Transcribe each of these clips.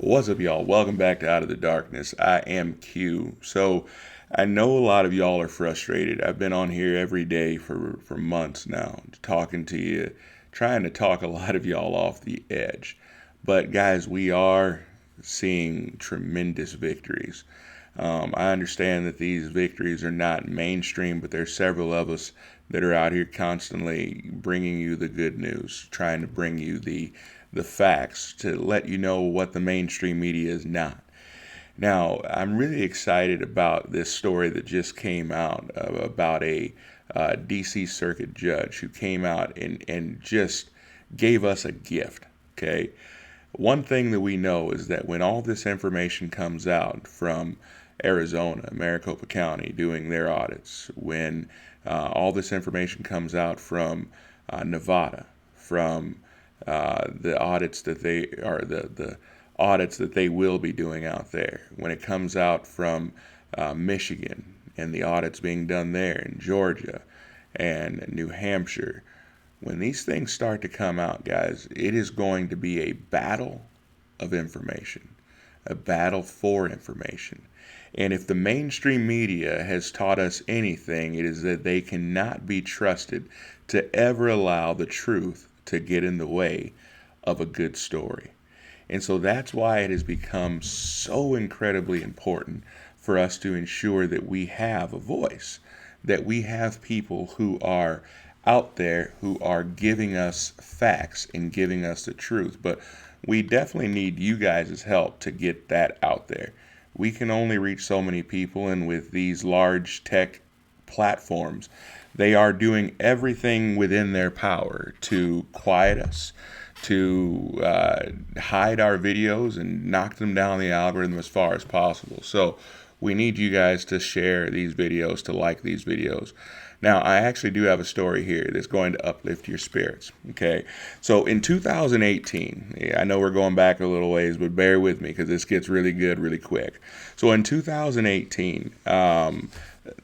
What's up, y'all? Welcome back to Out of the Darkness. I am Q. So, I know a lot of y'all are frustrated. I've been on here every day for months now, talking to you, trying to talk a lot of y'all off the edge. But, guys, we are seeing tremendous victories. I understand that these victories are not mainstream, but there's several of us that are out here constantly bringing you the good news, trying to bring you the facts to let you know what the mainstream media is not. Now, I'm really excited about this story that just came out about a DC Circuit judge who came out and just gave us a gift. Okay. One thing that we know is that when all this information comes out from Arizona, Maricopa County doing their audits, when all this information comes out from Nevada, from the audits that they are the audits that they will be doing out there, when it comes out from Michigan and the audits being done there in Georgia and New Hampshire, when these things start to come out, guys, it is going to be a battle of information, a battle for information. And if the mainstream media has taught us anything, it is that they cannot be trusted to ever allow the truth to get in the way of a good story. And so that's why it has become so incredibly important for us to ensure that we have a voice, that we have people who are out there who are giving us facts and giving us the truth. But we definitely need you guys' help to get that out there. We can only reach so many people, and with these large tech platforms, they are doing everything within their power to quiet us, to hide our videos and knock them down the algorithm as far as possible. So we need you guys to share these videos, to like these videos. Now, I actually do have a story here that's going to uplift your spirits. Okay, so in 2018, I know we're going back a little ways, but bear with me because this gets really good really quick. So in 2018,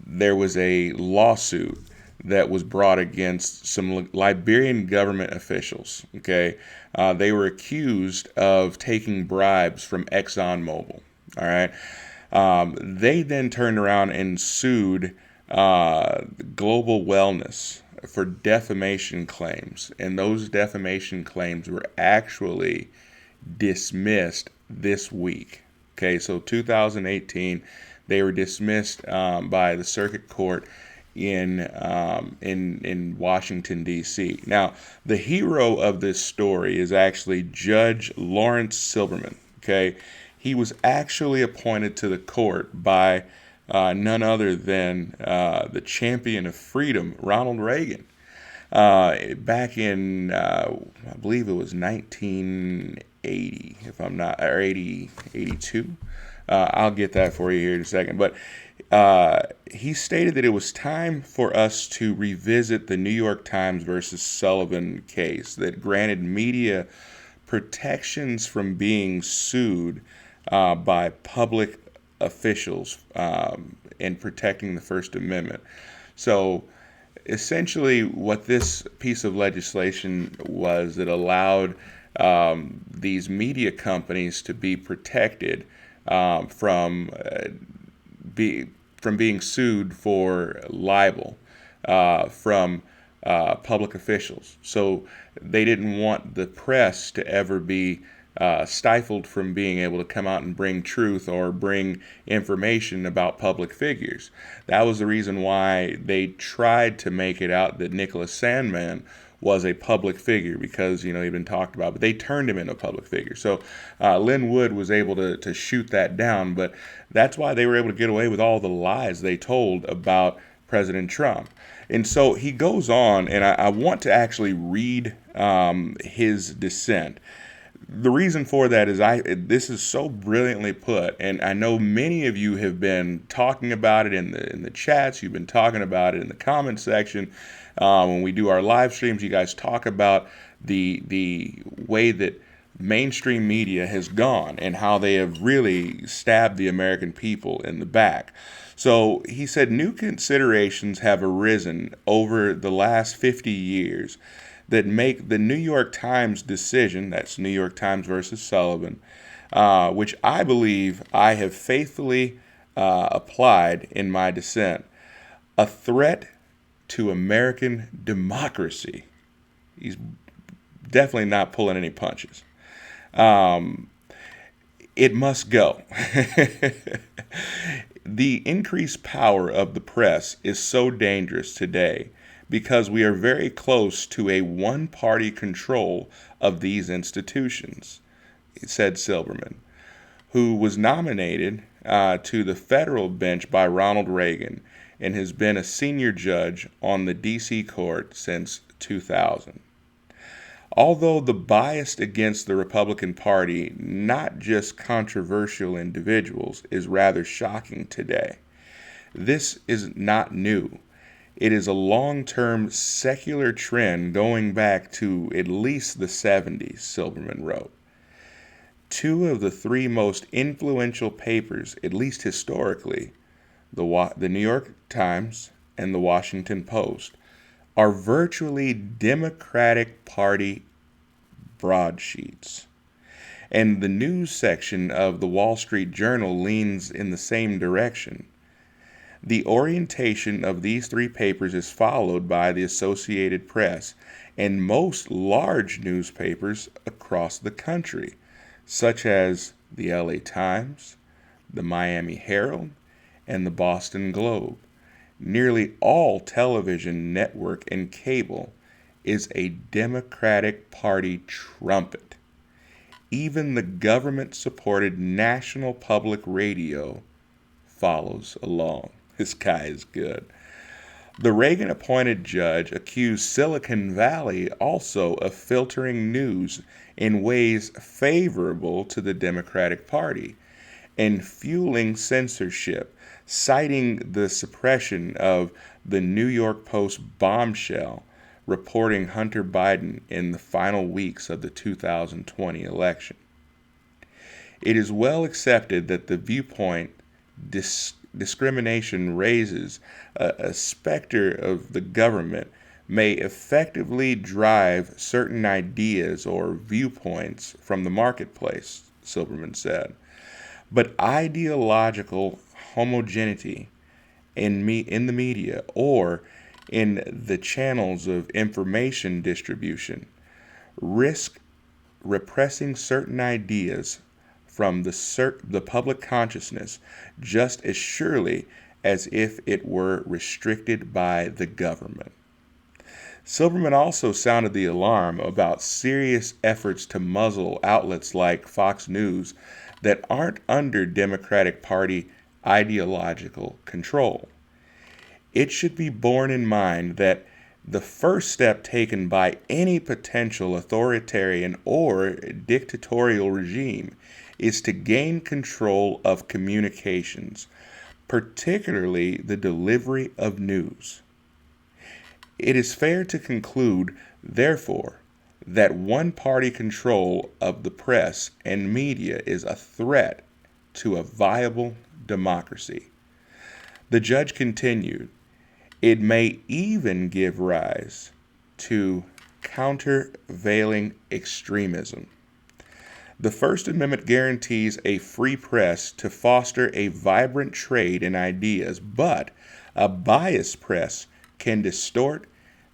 there was a lawsuit that was brought against some Liberian government officials. Okay, they were accused of taking bribes from ExxonMobil. All right, they then turned around and sued Global Wellness for defamation claims, and those defamation claims were actually dismissed this week. Okay, so 2018, they were dismissed by the circuit court in Washington D.C. Now, the hero of this story is actually Judge Lawrence Silberman. Okay, he was actually appointed to the court by none other than the champion of freedom, Ronald Reagan. Back in, I believe it was 1980, if I'm not, or 82. I'll get that for you here in a second. But he stated that it was time for us to revisit the New York Times versus Sullivan case that granted media protections from being sued by public officials in protecting the First Amendment. So essentially what this piece of legislation was, that allowed these media companies to be protected from being sued for libel from public officials. So they didn't want the press to ever be stifled from being able to come out and bring truth or bring information about public figures. That was the reason why they tried to make it out that Nicholas Sandmann was a public figure, because he'd been talked about, but they turned him into a public figure. So Lynn Wood was able to shoot that down, but that's why they were able to get away with all the lies they told about President Trump. And so he goes on, and I want to actually read his dissent. The reason for that is this is so brilliantly put, and I know many of you have been talking about it in the chats. You've been talking about it in the comment section. When we do our live streams, you guys talk about the way that mainstream media has gone and how they have really stabbed the American people in the back. So he said new considerations have arisen over the last 50 years that make the New York Times decision, that's New York Times versus Sullivan, which I believe I have faithfully applied in my dissent. A threat to American democracy. He's definitely not pulling any punches. It must go. The increased power of the press is so dangerous today because we are very close to a one party control of these institutions, said Silberman, who was nominated to the federal bench by Ronald Reagan and has been a senior judge on the D.C. court since 2000. Although the bias against the Republican Party, not just controversial individuals, is rather shocking today, this is not new. It is a long-term secular trend going back to at least the 70s, Silberman wrote. Two of the three most influential papers, at least historically, the New York Times and the Washington Post, are virtually Democratic Party broadsheets. And the news section of the Wall Street Journal leans in the same direction. The orientation of these three papers is followed by the Associated Press and most large newspapers across the country, such as the LA Times, the Miami Herald, and the Boston Globe. Nearly all television, network, and cable is a Democratic Party trumpet. Even the government-supported National Public Radio follows along. This guy is good. The Reagan-appointed judge accused Silicon Valley also of filtering news in ways favorable to the Democratic Party and fueling censorship, citing the suppression of the New York Post bombshell reporting Hunter Biden in the final weeks of the 2020 election. It is well accepted that the viewpoint discrimination raises a specter of the government may effectively drive certain ideas or viewpoints from the marketplace, Silberman said. But ideological homogeneity in the media or in the channels of information distribution risk repressing certain ideas from the public consciousness just as surely as if it were restricted by the government. Silberman also sounded the alarm about serious efforts to muzzle outlets like Fox News that aren't under Democratic Party ideological control. It should be borne in mind that the first step taken by any potential authoritarian or dictatorial regime is to gain control of communications, particularly the delivery of news. It is fair to conclude, therefore, that one-party control of the press and media is a threat to a viable democracy. The judge continued, it may even give rise to countervailing extremism. The First Amendment guarantees a free press to foster a vibrant trade in ideas, but a biased press can distort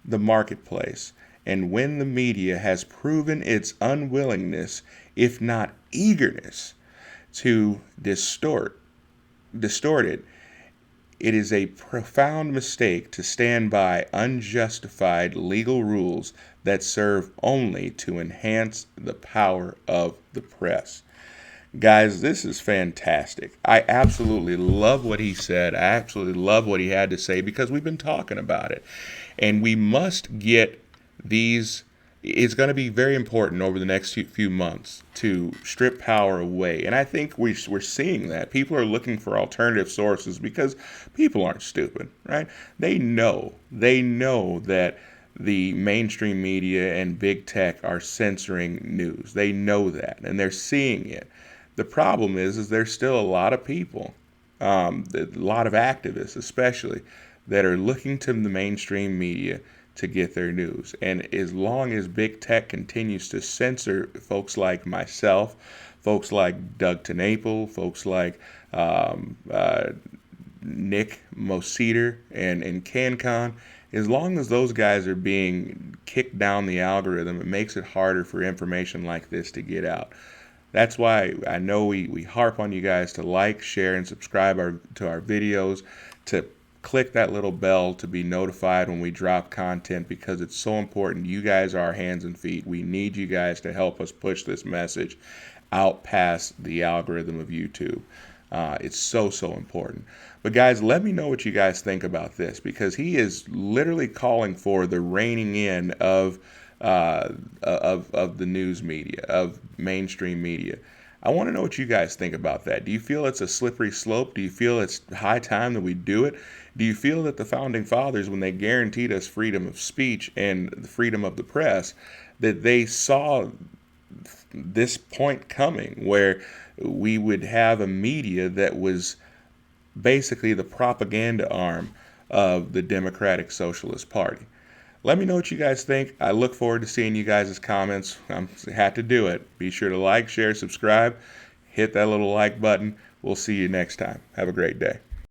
the marketplace. And when the media has proven its unwillingness, if not eagerness, to distort it, it is a profound mistake to stand by unjustified legal rules that serve only to enhance the power of the press. Guys, this is fantastic. I absolutely love what he said. I absolutely love what he had to say because we've been talking about it. And we must get these. It's going to be very important over the next few months to strip power away. And I think we're seeing that. People are looking for alternative sources because people aren't stupid, right? They know that the mainstream media and big tech are censoring news. They know that, and they're seeing it. The problem is there's still a lot of people, a lot of activists especially, that are looking to the mainstream media to get their news. And as long as big tech continues to censor folks like myself, folks like Doug TenNapel, folks like um, uh, Nick Moseder and CanCon, as long as those guys are being kicked down the algorithm, it makes it harder for information like this to get out. That's why I know we harp on you guys to like, share, and subscribe to our videos, to click that little bell to be notified when we drop content, because it's so important. You guys are our hands and feet. We need you guys to help us push this message out past the algorithm of YouTube. It's so important. But guys, let me know what you guys think about this, because he is literally calling for the reining in of the news media, of mainstream media. I want to know what you guys think about that. Do you feel it's a slippery slope? Do you feel it's high time that we do it? Do you feel that the founding fathers, when they guaranteed us freedom of speech and the freedom of the press, that they saw this point coming where we would have a media that was basically the propaganda arm of the Democratic Socialist Party? Let me know what you guys think. I look forward to seeing you guys' comments. I had to do it. Be sure to like, share, subscribe, hit that little like button. We'll see you next time. Have a great day.